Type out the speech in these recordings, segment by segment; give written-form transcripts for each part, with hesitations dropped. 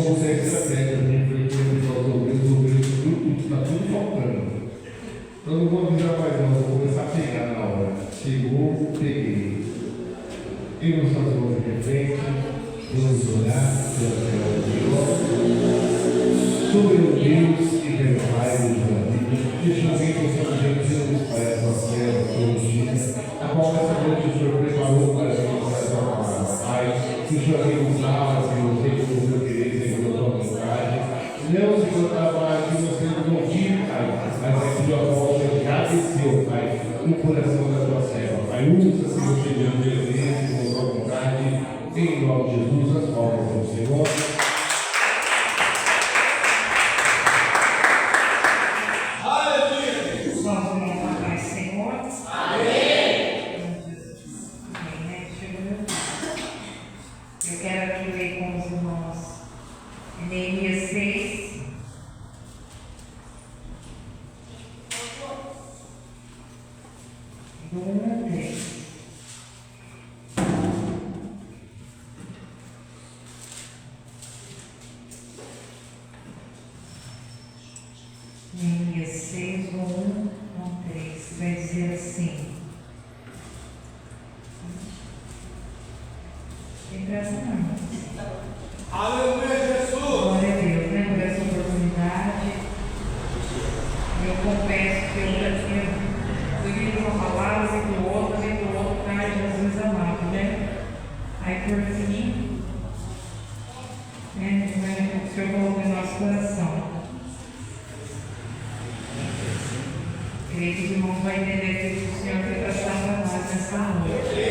como ser estratégia, refletindo só sobre tudo, está tudo faltando. Então não vou avisar mais não, vou começar a pegar na hora. Chegou, peguei. E nos nós vamos de frente, vamos orar pela Deus. Sobre o Deus e pelo Pai dos amigos, deixa alguém pensar no Jesus para essa cena teologia, a qual essa noite o Senhor preparou para a gente essa palavra. Pai, que o Senhor usava, que eu sei que o meu querer segundo a tua vontade. Não se contava que você não confia, Pai, mas é que o apóstolo já desceu, Pai, no coração da tua serva. Pai, usa se você diante dele, com a tua vontade, em nome de Jesus, as palmas do Senhor. Neemias 6. Do 1 ao 3. Neemias 6, do 1 ao 3. Vai dizer assim. Tem pressa não. Aleluia, Jesus! Glória a Deus, né? Por essa oportunidade. Eu confesso que eu já tinha ouvido uma palavra, e do outro, cara, Jesus amado, né? Aí por fim, né? O Senhor colocou em nosso coração. Creio que os irmãos vão entender que o Senhor foi tratado para nós nessa noite.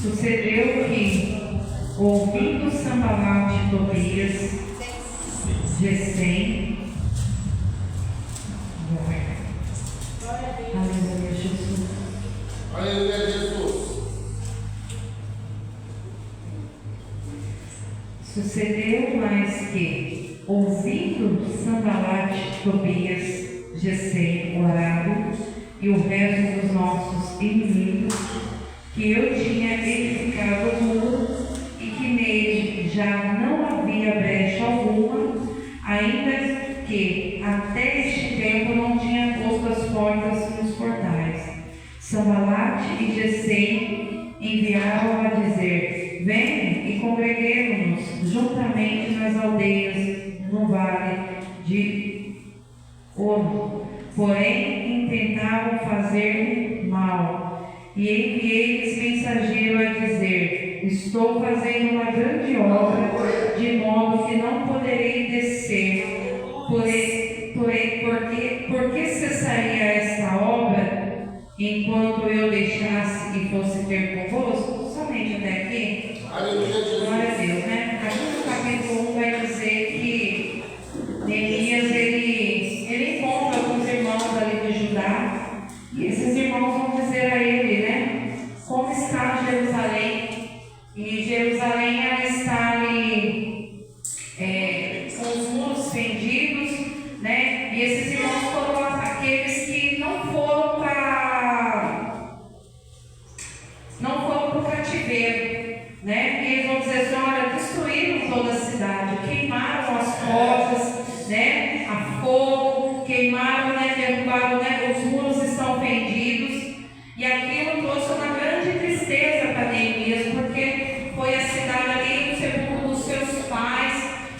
Sucedeu que, ouvindo Sanbalat e Tobias, Gesem, aleluia, Jesus. Aleluia, Jesus! Sucedeu mais que, ouvindo Sanbalat e Tobias, Gesem, orado, e o resto dos nossos inimigos, que eu tinha edificado o muro, e que nele já não havia brecha alguma, ainda que até este tempo não tinha posto as portas nos portais. Sanbalat e Gesem enviaram a dizer: venham e congreguemos-nos juntamente nas aldeias no vale de Ono. Porém, intentavam fazer mal. E enviei-lhes mensageiro a dizer: estou fazendo uma grande obra, de modo que não poderei descer. Por que cessaria esta obra, enquanto eu deixasse e fosse ter convosco? Somente até aqui? Glória a Deus, né? Aqui no capítulo 1 vai dizer que Neemias, ele encontra alguns irmãos ali de Judá, e esses irmãos vão dizer a ele, né? Como está Jerusalém? E Jerusalém, ela está ali com os muros fendidos, né? E esses irmãos foram aqueles que não foram para o cativeiro, né? E eles vão dizer assim: olha, destruíram toda a cidade, queimaram as portas, né? A fogo, queimaram, né? Derrubaram, né? Os muros estão fendidos. E aquilo trouxe uma grande tristeza para Neemias, porque foi a cidade ali do sepulcro dos seus pais,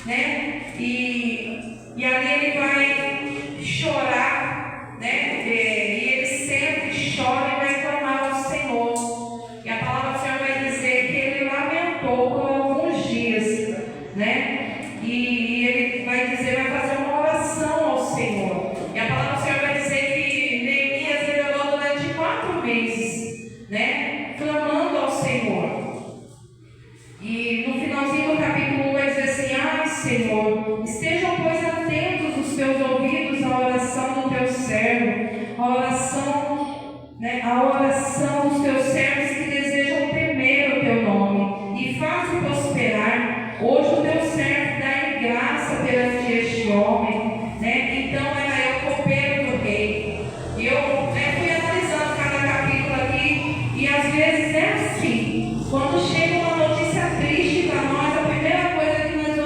né? E ali ele vai chorar, né? E ele sempre chora e vai clamar ao Senhor. E a palavra do Senhor vai dizer que ele lamentou por alguns dias, né? E ele vai dizer, vai fazer uma oração ao Senhor. E a palavra do Senhor vai dizer que Neemias orou durante 4 meses, né? Clamando ao Senhor. E no finalzinho do capítulo 1 vai dizer assim: ai, Senhor, estejam, pois, atentos os teus ouvidos à oração do teu servo, a oração dos teus servos que desejam temer o teu nome, e faze prosperar hoje o teu servo, dá-lhe graça perante este homem, né? Então era eu copeiro do rei. E eu fui analisando cada capítulo aqui, e às vezes é assim, quando chega uma notícia triste para nós, a primeira coisa que nós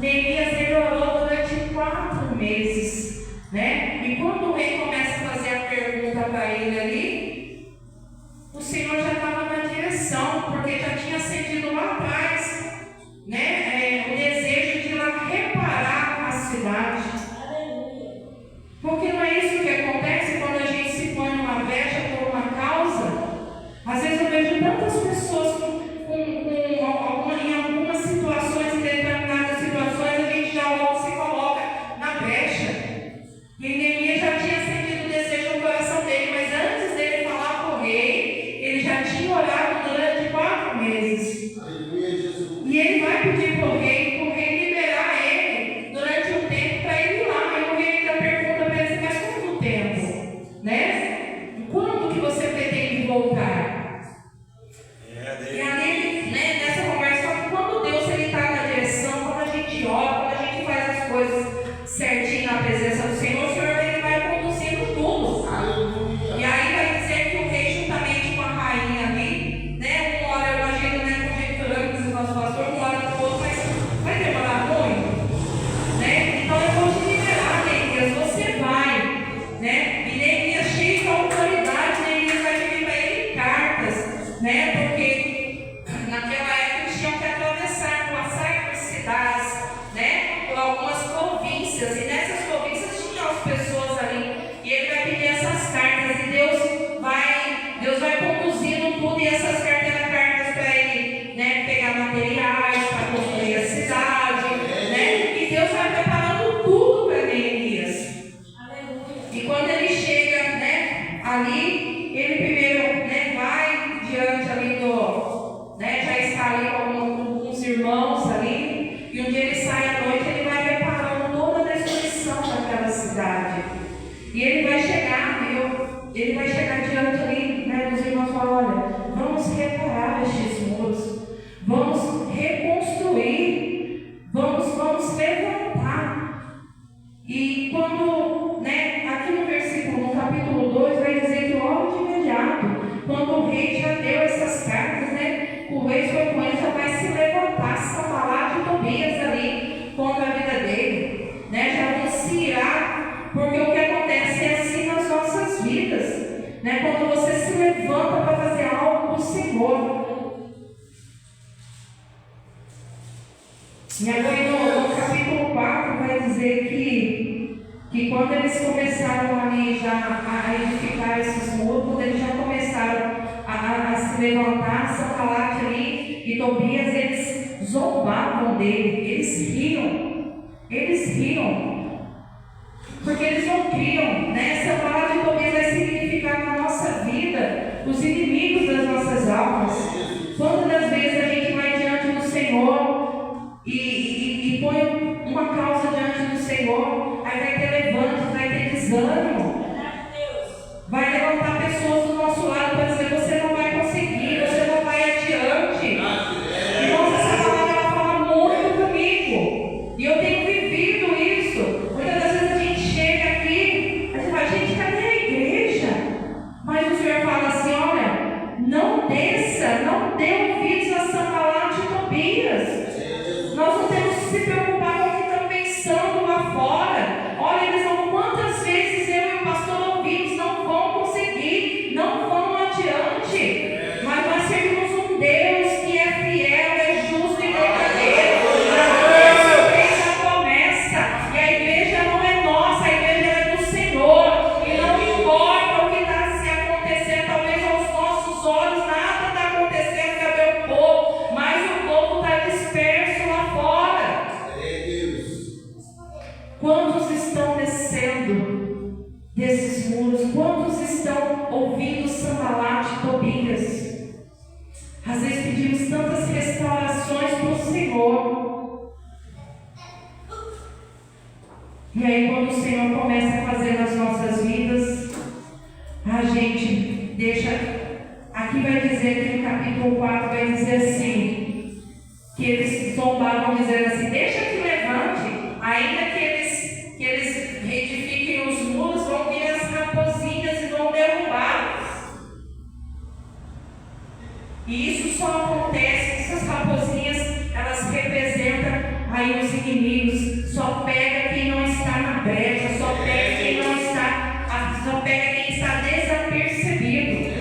Neemias ele orou durante 4 meses, né? E quando o rei começa a fazer a pergunta para ele ali, o Senhor já estava na direção, porque já tinha acendido lá atrás, né? O desejo de ir lá reparar a cidade. Porque não é isso que acontece quando a gente se põe numa brecha por uma causa. Às vezes eu vejo tantas pessoas em algumas situações, em determinadas situações, a gente já logo se coloca na brecha. E Neemias já tinha sentido o desejo no coração dele, mas antes dele falar com o rei, ele já tinha orado durante 4 meses. Aleluia, Jesus. E ele vai pedir para o rei liberar ele durante um tempo para ele ir lá. E o rei ainda pergunta para ele, mas quanto tempo? Né? Quando que você pretende voltar? E ali, né, nessa conversa, quando Deus está na direção, quando a gente ora, quando a gente faz as coisas certinho na presença do Senhor, o Senhor ele vai conduzindo tudo. Aleluia. E aí vai dizer que o rei, juntamente com a rainha ali, né, uma hora eu imagino, né, conjecturando com o nosso pastor, uma hora do outro, mas vai demorar muito, né? Então eu vou te liberar, Neemias, você vai, né? E Neemias, cheio de autoridade, Neemias vai pedir para ele cartas, né? Porque naquela época eles tinham que passar por cidades, né? Por algumas províncias, e nessas províncias tinham as pessoas ali, e ele vai pedir essas cartas, e Deus vai conduzindo tudo, e essas cartas eram cartas para ele, né? Pegar materiais para construir a cidade, né? E Deus vai preparando tudo para Neemias. E quando ele chega, né, ali, ele primeiro, né, vai diante ali do, né, já está ali com alguns irmãos ali, e um dia ele sai à noite, ele vai reparando toda a destruição daquela cidade. E ele vai chegar diante ali, né, dos irmãos e falar, olha, vamos reparar estes muros, vamos reconstruir, vamos levantar. E quando, né, aqui no versículo, no capítulo 2, vai dizer que logo de imediato, quando o rei já deu essas cartas, né, o rei foi com ele, já vai se levantar, Sanbalat e Tobias ali contra a vida dele, né, já vão se irar, porque o que acontece é assim nas nossas vidas, né, quando você se levanta para fazer algo para o Senhor. E agora no capítulo 4 vai dizer que quando eles começaram ali já a edificar esses muros, quando eles já começaram a se levantar, Sanbalat ali e Tobias, eles zombavam dele, eles riam, porque eles não criam, né? Sanbalat e Tobias vai significar na nossa vida os inimigos das nossas almas. Quantas das vezes a gente vai diante do Senhor e põe uma causa diante do Senhor, aí vai ter levante, vai ter desânimo, vai levantar pessoas do nosso lado para dizer, você não vai conseguir, você não vai adiante. E nossa, essa palavra ela fala muito comigo, e eu tenho vivido isso. Muitas das vezes a gente chega aqui, a gente fala, gente, cadê a igreja? Mas o Senhor fala assim, olha, não desça, não dê ouvidos a Sanbalat e Tobias. Nós não temos que se preocupar com o que estão pensando lá fora. Olha, eles vão, quantas vezes eu e o pastor ouvimos, não vão conseguir, não vão adiante. Mas nós servimos um Deus que é fiel, é justo e verdadeiro. A igreja começa, e a igreja não é nossa, a igreja é do Senhor. E não importa o que está se acontecendo, talvez aos nossos olhos nada está acontecendo, cadê o povo? Mas o povo está disperso lá fora. Quantos estão descendo desses muros? Quantos estão ouvindo Sanbalat e Tobias? Às vezes pedimos tantas restaurações para o Senhor. E aí quando o Senhor começa a fazer nas nossas vidas, a gente deixa. Aqui vai dizer que no capítulo 4 vai dizer assim, que eles zombavam dizendo assim, deixa que levante, ainda que eles reedifiquem os muros, vão vir as raposinhas e vão derrubá-los. E isso só acontece, essas raposinhas, elas representam a aí os inimigos só pega quem não está na brecha, só pega quem não está, só pega quem está desapercebido.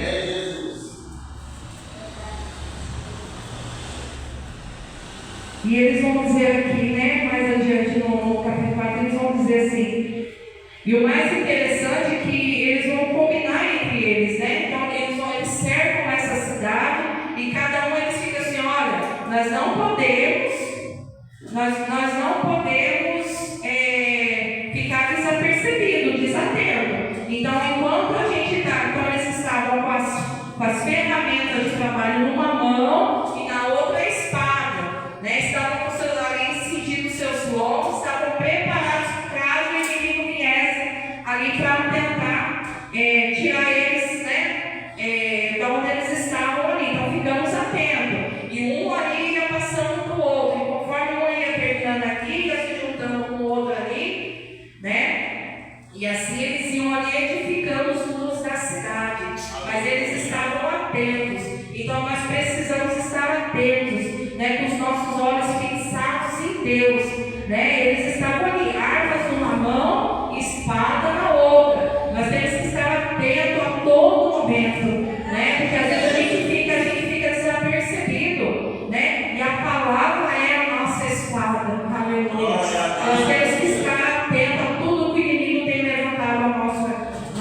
E eles vão dizer aqui, né, mais adiante no capítulo 4, eles vão dizer assim, e o mais interessante é que eles vão combinar entre eles, né? Então eles cercam essa cidade e cada um eles ficam assim, olha, nós não podemos ficar desapercebidos, desatentos. Então enquanto a gente está, então eles estavam com as ferramentas de trabalho numa mão e na outra a espada, né? Estavam com seus aliens cingindo seus lombos, estavam preparados caso o inimigo viesse ali para tentar tirar eles, né, da onde eles estavam ali. Então ficamos atentos. E um ali ia passando para o outro. E conforme um ia terminando aqui, ia se juntando com o outro ali, né? E assim eles iam ali edificando os muros da cidade. Mas eles estavam atentos. Então nós precisamos estar atentos, né, com os nossos olhos fixados em Deus, né? Eles estavam ali, armas numa mão, espada na outra. Nós temos que estar atentos a todo momento, né? Porque às vezes a gente fica desapercebido, né? E a palavra é a nossa espada. Aleluia. Nós temos que estar atentos a tudo que o inimigo tem levantado ao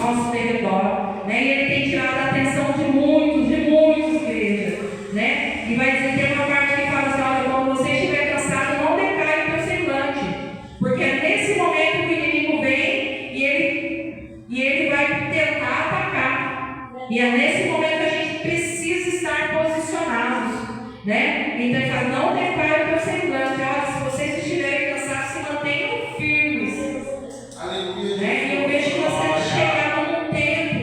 nosso redor, né? E ele tem tirado a atenção de muitos, igrejas, né? E vai dizer, tem uma parte que fala assim, olha, quando você estiver cansado, não decai o teu semblante, porque é nesse momento que o inimigo vem e ele vai tentar atacar. E é nesse momento que a gente precisa estar posicionados, né? Então ele fala, não decai o teu semblante. Olha, se vocês estiverem cansados, se mantenham firmes. Aleluia. Né? E eu vejo que nós temos chegado num tempo,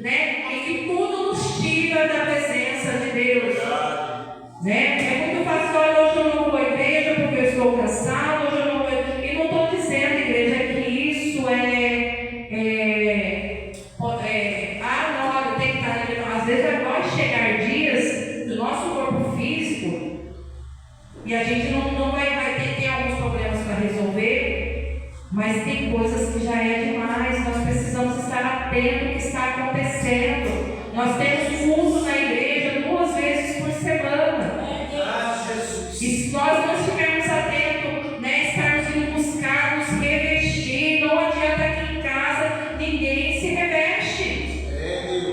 né, em que tudo nos tira da presença de Deus. Né? É muito fácil, olha, hoje eu não vou à igreja porque eu estou cansado, hoje eu não vou. E não estou dizendo, igreja, que isso não, olha, tem que estar na igreja. Às vezes vai chegar dias do nosso corpo físico e a gente não vai ter alguns problemas para resolver, mas tem coisas que já é demais. Nós precisamos estar atentos ao que está acontecendo. Nós temos culto na igreja 2 vezes por semana. E se nós não estivermos atentos, né, estarmos indo buscar, nos revestir, não adianta aqui em casa ninguém se reveste.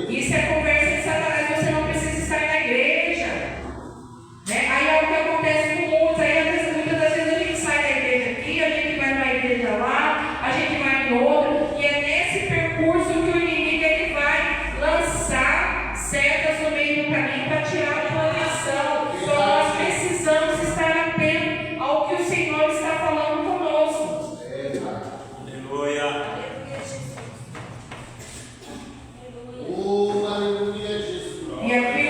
Isso é conversa de Satanás, você não precisa estar na igreja. Né? Aí é o que acontece com muitos, aí muitas das vezes a gente sai da igreja aqui, a gente vai numa igreja lá, a gente vai em outra, e é nesse percurso que o inimigo ele vai lançar setas no meio do caminho para tirar a tua atenção. Então nós precisamos estar atentos ao que o Senhor está falando conosco. Aleluia. Oh, aleluia, Jesus. E aqui é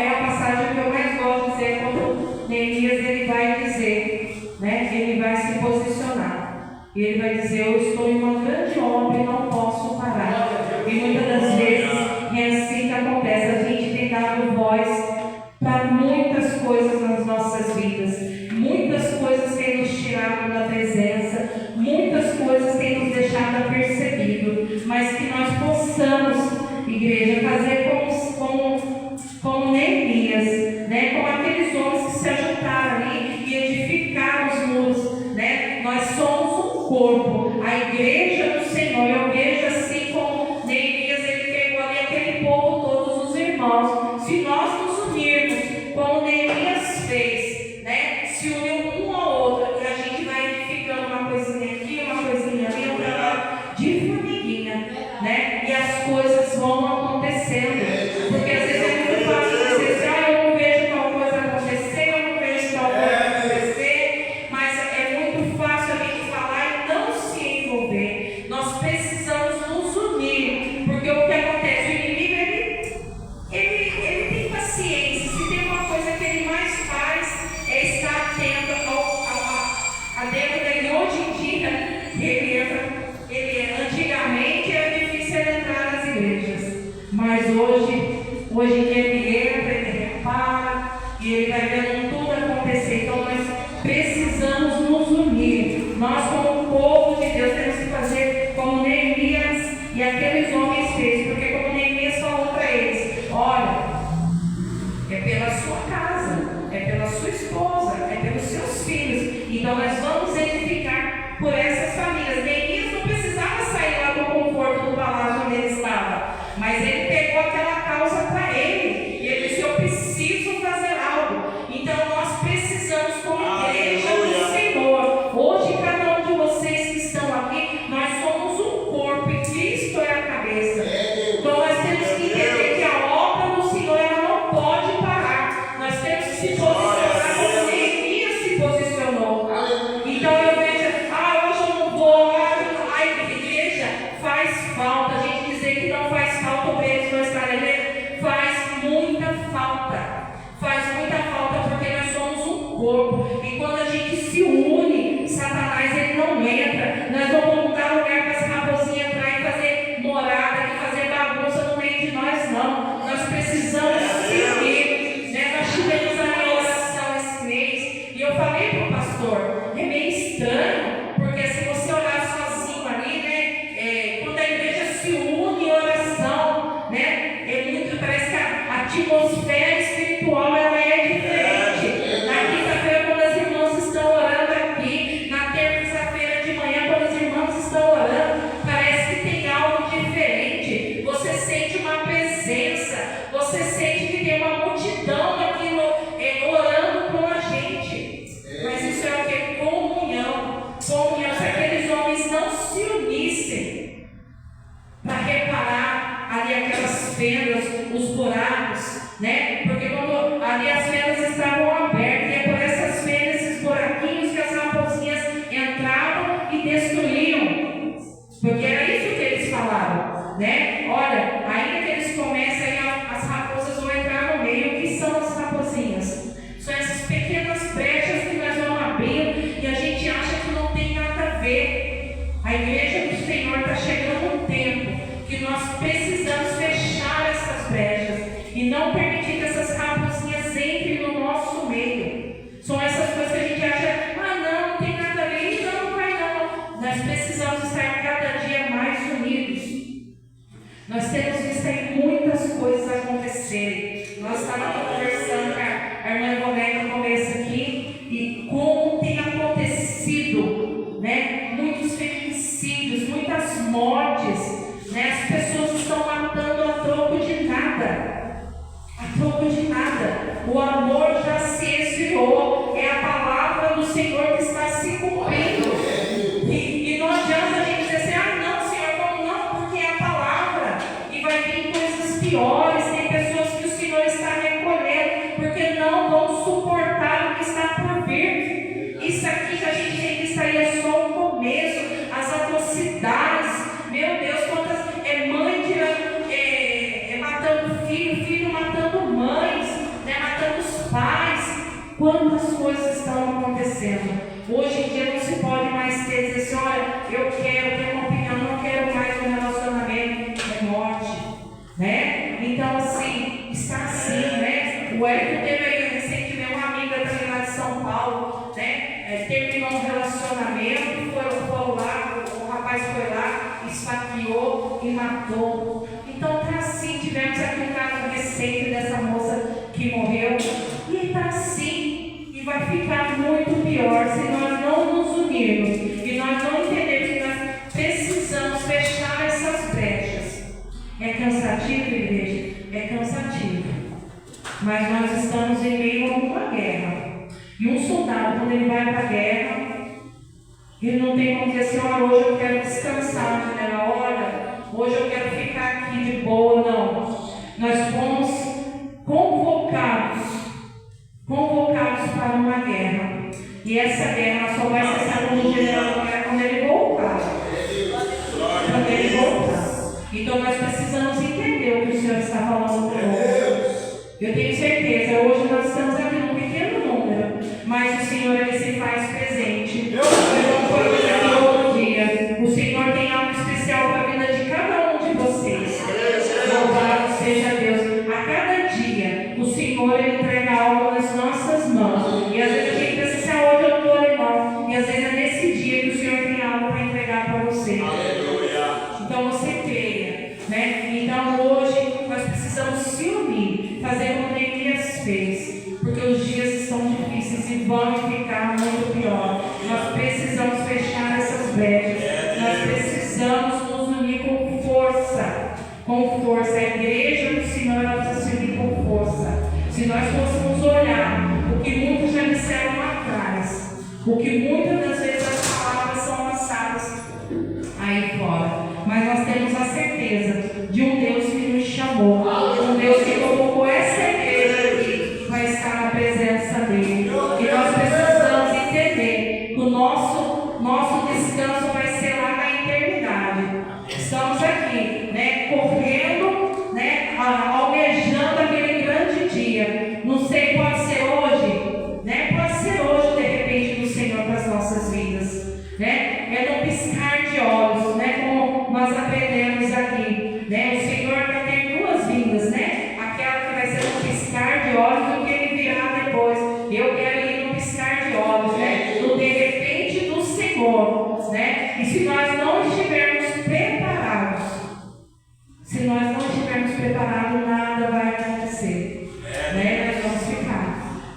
a passagem que eu mais gosto de dizer, quando Neemias ele vai dizer, né, ele vai se posicionar. E ele vai dizer, eu estou em uma grande obra e não posso parar. E muitas das vezes é assim que acontece. A gente tem dado voz para muitas coisas nas nossas vidas. Muitas coisas têm nos tirado da presença. Muitas coisas têm nos deixado apercebidos. Mas que nós possamos, igreja, fazer como Neemias, né? Como aqueles homens que se ajuntaram ali e edificaram os muros, né? Nós somos um corpo, a igreja do Senhor. Eu vejo assim como Neemias, ele pegou ali aquele povo, todos os irmãos. Se nós nos unirmos como Neemias fez, né? Se uniu um ao outro, e a gente vai edificando uma coisinha aqui, uma coisinha ali, um trabalho de formiguinha, né? E as coisas vão acontecendo, porque às vezes é muito fácil dizer assim, eu não vejo tal coisa acontecer, eu não vejo tal coisa acontecer, mas é muito fácil a gente falar e não se envolver. filhos. Então nós vamos edificar por essas famílias. Neemias não precisava sair lá do conforto do palácio onde ele estava, mas ele pegou aquela causa para ele, e ele disse: eu preciso fazer algo. Então nós precisamos, como igreja do Senhor, hoje cada um de vocês que estão aqui, nós somos um corpo e Cristo é a cabeça. Então nós temos que entender que a obra do Senhor ela não pode parar. Nós temos que se posicionar como Neemias se posicionou. Então eu vejo: hoje eu não vou, igreja, faz falta. A gente dizer que não faz falta, o beijo não está na igreja, faz muita falta. Faz muita falta, porque nós somos um corpo. E quando a gente se une, Satanás ele não entra. Nós não vamos dar lugar para essa raposinha entrar e fazer morada, e fazer bagunça no meio de nós, não. Nós precisamos se unir. Nós tivemos a minha oração esse mês, e eu falei para o pastor: é meio estranho, porque se você orar sozinho ali, quando a igreja se une em oração, é muito, parece que a atmosfera espiritual ela é diferente. Na quinta-feira, quando as irmãs estão orando aqui, na terça-feira de manhã, quando as irmãs estão orando, parece que tem algo diferente. Você sente uma presença, você sente que tem uma multidão aqui orando com a gente. Mas isso é o que? Comunhão. Comunhão. Se aqueles homens não se unissem para reparar ali aquelas fendas, os buracos, porque quando ali as fendas estavam abertas, e é por essas fendas, esses buraquinhos, que as raposinhas entravam e destruíam, porque era isso que eles falaram, olha, ainda que eles comecem, as raposas vão entrar no meio. O que são as raposinhas? São essas pequenas brechas que nós vamos abrindo, e a gente acha que não tem nada a ver. A igreja do Senhor está chegando um tempo que nós precisamos fechar essas brechas e não permitir que essas raposinhas entrem no nosso meio. São essas coisas que a gente acha: não tem nada a ver, então não vai não. Nós precisamos estar cada dia mais unidos. Nós temos visto aí muitas coisas acontecerem. Nós estávamos conversando com a irmã Ivonete no começo aqui, e como tem acontecido, muitos feminicídios, muitas mortes. As pessoas estão matando a troco de nada. A troco de nada. O amor já se esfriou. É a palavra do Senhor que está se cumprindo. E não adianta a gente dizer assim: não, Senhor, como não? Porque é a palavra. E vai vir coisas piores. Tem pessoas que o Senhor está recolhendo, porque não vão suportar o que está por vir. Isso aqui que a gente tem que estar é só o começo. As atrocidades. Meu Deus, quantas mãe matando filho matando mães, matando os pais. Quantas coisas estão acontecendo. Hoje em dia não se pode mais dizer assim: olha, eu tenho uma opinião, não quero mais um relacionamento, é morte. Então assim, está assim, O Érico teve aí recentemente uma amiga também lá de São Paulo, terminou um relacionamento, foi lá, o rapaz foi lá, esfaqueou e matou. Então está assim. Tivemos aqui um caso recente dessa moça que morreu, e está assim, e vai ficar muito pior se nós não nos unirmos e nós não entendermos que nós precisamos fechar essas brechas. É cansativo, igreja? É cansativo, mas nós estamos em meio a uma guerra. E um soldado, quando ele vai para a guerra, ele não tem como dizer assim: olha, hoje eu quero descansar, general, olha, hoje eu quero ficar aqui de boa. Não. Nós fomos convocados para uma guerra. E essa guerra só vai cessar quando o general quando ele voltar. Quando ele voltar. Então nós precisamos entender o que o Senhor está falando conosco. Eu tenho certeza, hoje nós estamos aqui num pequeno número, mas o Senhor ele se faz presente. Eu não foi aqui outro dia. O Senhor tem algo especial para a vida de cada um de vocês. Louvado seja Deus. A cada dia o Senhor ele entrega algo nas nossas mãos. E às vezes a gente pensa assim: hoje eu estou legal. E às vezes é nesse dia que o Senhor tem algo para entregar para você. Então você creia, Então hoje nós precisamos se unir, fazer como Neemias fez, porque os dias estão difíceis e vão ficar muito Porque muitas das vezes as palavras são lançadas aí fora. Mas nós temos a certeza de um Deus que nos chamou, um Deus que colocou essa igreja aqui para estar na presença dele. E nós precisamos entender que o nosso descanso vai ser lá na eternidade. Estamos aqui, correndo, almejando aquele grande dia. Não sei, pode ser hoje, pode ser hoje, de repente, do Senhor para as nossas vidas. É no piscar de olhos, como nós aprendemos aqui. O Senhor vai ter duas vindas, aquela que vai ser no piscar de olhos e o que ele virá depois. Eu quero ir no piscar de olhos, no de repente do Senhor. E se nós não estivermos preparados, nada vai acontecer. Nós vamos ficar.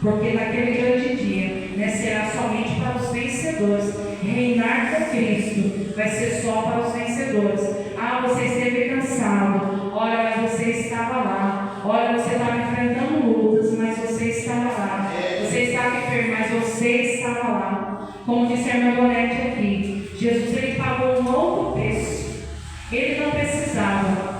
Porque naquele grande dia, será somente para os vencedores. Reinar com Cristo vai ser só para os vencedores. Você esteve cansado. Olha, mas você estava lá. Olha, você estava enfrentando lutas, mas você estava lá. Você estava enfermo, mas você estava lá. Como disse a irmã Donete aqui, Jesus, ele pagou um novo preço. Ele não precisava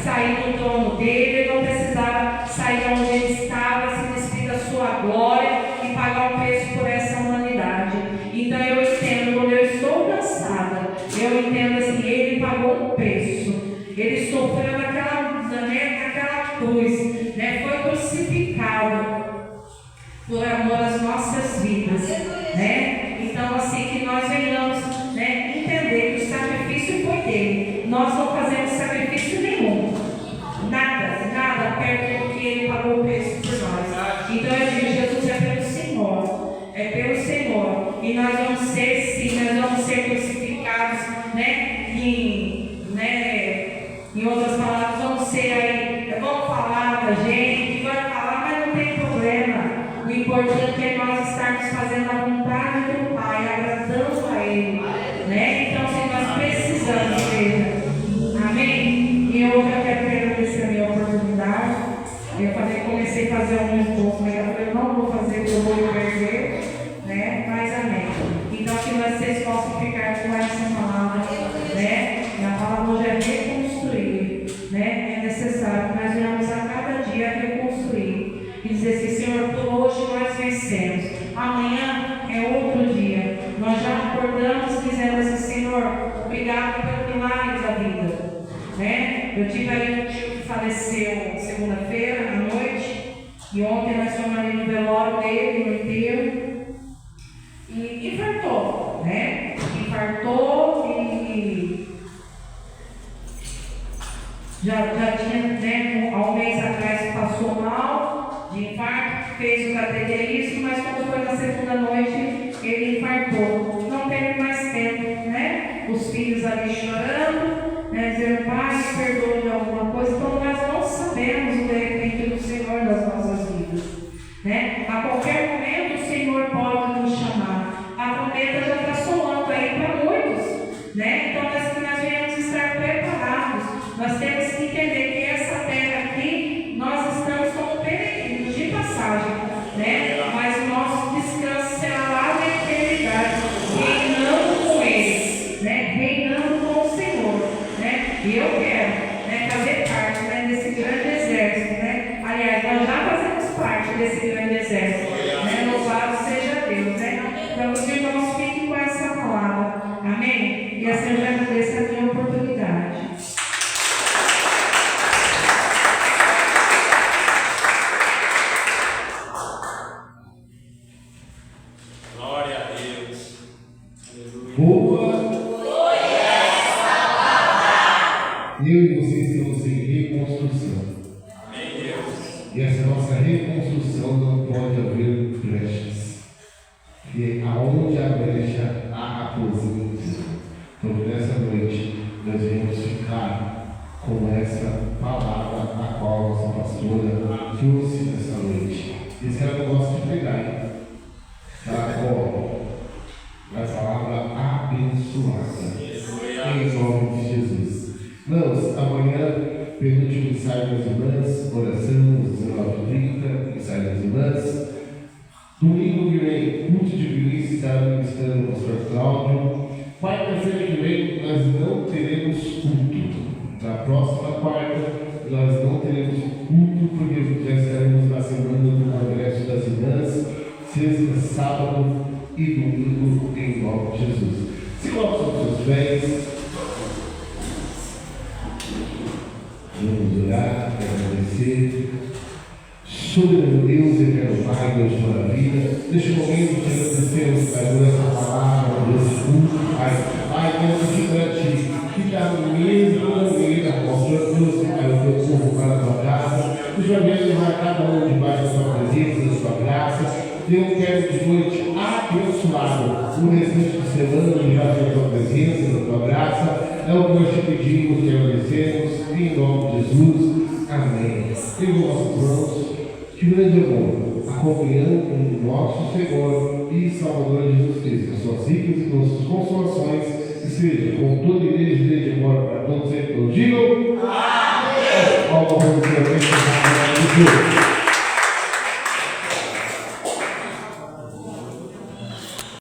sair do trono dele, ele não precisava sair de onde ele estava, se despir da sua glória e pagar um preço por essa humanidade. Então eu entendo, quando eu estou cansada, eu entendo assim, ele pagou um preço, ele sofreu naquela cruz, foi crucificado por amor às nossas vidas, Então assim, que nós venhamos entender que o sacrifício foi dele. Nós não fazemos sacrifício nenhum, nada perto do que ele pagou o preço por nós. Então eu digo, Jesus é pelo Senhor, e nós vamos ser sim, nós vamos ser crucificados, em outras palavras, vamos ser aí, vamos falar da gente, vai falar, mas não tem problema. O importante é nós estarmos fazendo a vontade do Pai, agradando a Ele, Então, se nós precisamos, igreja, amém? E eu já quero agradecer a minha oportunidade. Eu comecei a fazer um pouco, mas eu não vou fazer porque eu vou perder, Mas amém. Então, que vocês possam ficar com essa palavra, E a palavra hoje é reconstruir, É necessário que nós venhamos a cada dia reconstruir e dizer assim, Senhor, por hoje nós vencemos. Amanhã é outro dia. Nós já acordamos dizendo assim, Senhor, obrigado pelo milagre da vida. Eu tive aí um tio que faleceu segunda-feira à noite, e ontem nós fomos ali no velório dele, no enterro, e infartou, Infartou e já tinha, há um mês atrás passou mal de infarto, fez o cateterismo, mas quando foi na segunda noite ele infartou. Não teve mais tempo, Os filhos ali chorando, dizendo, Pai, me perdoe de alguma coisa. Então nós não sabemos o de repente do Senhor das nossas vidas, A qualquer momento o Senhor pode nos chamar. A trombeta já está soando aí para muitos, Então nós devemos estar preparados. Nós temos que entender que essa terra aqui, nós estamos como peregrinos de passagem, Mas o nosso descanso será lá na eternidade, reinando com eles, Reinando com o Senhor, E eu quero, fazer parte, desse grande exército, Aliás, nós já fazemos parte desse grande exército, Louvado seja Deus, Então os irmãos fiquem com essa palavra, amém? E assim eu já agradeço a minha oportunidade. Glória a Deus. Boa. Eu e vocês estamos em reconstrução. Amém, Deus. E essa nossa reconstrução não pode haver brechas. E aonde há brecha, há aposento. Então, nessa noite, nós vamos ficar com essa palavra a qual a nossa pastora trouxe nessa noite. Esse cara não gosta de pregar, hein? A palavra abençoada. Em nome de Jesus. Irmãos, amanhã, penúltimo ensaio das irmãs, oração, 19h30, ensaio das irmãs. Domingo que vem, culto de violência está ministrando o pastor Cláudio. Quarta-feira que vem, nós não teremos culto. Na próxima quarta, nós não teremos culto, porque já estaremos na semana do Congresso das Irmãs, sexta, sábado e domingo, em nome de Jesus. Se colocam os seus pés, vamos orar, agradecer. Soberano Deus, eterno Pai, Deus de maravilha, neste momento te agradecemos, Pai, por essa palavra, por esse culto, Pai. Pai, quero pedir para Ti, que está no mesmo maneira, ó Senhor Deus, Pai, o teu povo para a Tua casa, que o Senhor venha levar cada um debaixo da Tua presença, da Tua graça. Deus, quero de noite abençoado, o restante de semana, debaixo da Tua presença, da Tua graça. É o que nós te pedimos, te agradecemos, em nome de Jesus. Amém. Pegou nossos mãos. Que grande amor, acompanhando o nosso Senhor e Salvador Jesus Cristo, suas ricas e doces consolações, e seja com toda a igreja desde agora para todos sempre. Digam amém.